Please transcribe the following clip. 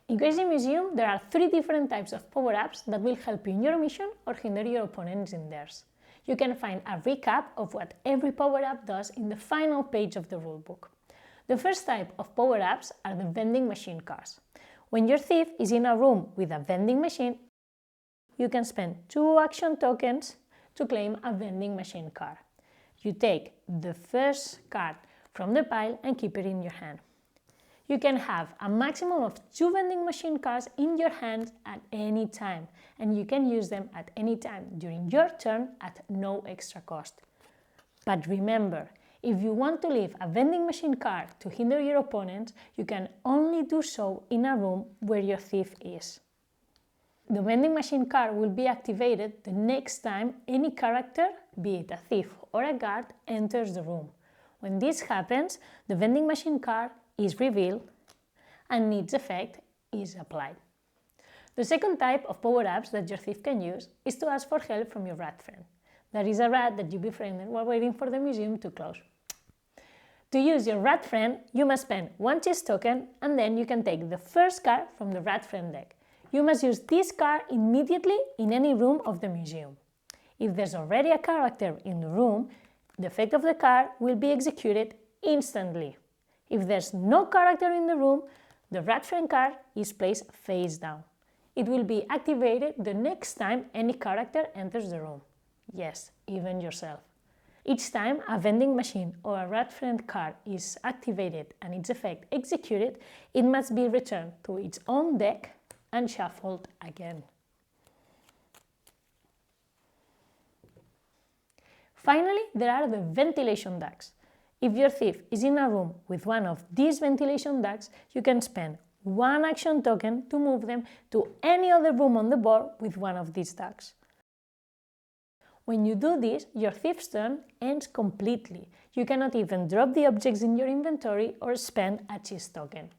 In Crazy Museum, there are 3 different types of power-ups that will help you in your mission or hinder your opponents in theirs. You can find a recap of what every power-up does in the final page of the rulebook. The first type of power-ups are the vending machine cars. When your thief is in a room with a vending machine, you can spend 2 action tokens to claim a vending machine car. You take the first card from the pile and keep it in your hand. You can have a maximum of 2 vending machine cards in your hand at any time, and you can use them at any time during your turn at no extra cost. But remember, if you want to leave a vending machine card to hinder your opponent, you can only do so in a room where your thief is. The vending machine card will be activated the next time any character, be it a thief or a guard, enters the room. When this happens, the vending machine card is revealed and its effect is applied. The second type of power-ups that your thief can use is to ask for help from your rat friend. That is a rat that you befriended while waiting for the museum to close. To use your rat friend, you must spend 1 chess token and then you can take the first card from the rat friend deck. You must use this card immediately in any room of the museum. If there's already a character in the room, the effect of the card will be executed instantly. If there's no character in the room, the rat friend card is placed face down. It will be activated the next time any character enters the room. Yes, even yourself. Each time a vending machine or a rat friend card is activated and its effect executed, it must be returned to its own deck and shuffled again. Finally, there are the ventilation ducts. If your thief is in a room with one of these ventilation ducts, you can spend 1 action token to move them to any other room on the board with one of these ducts. When you do this, your thief's turn ends completely. You cannot even drop the objects in your inventory or spend a chess token.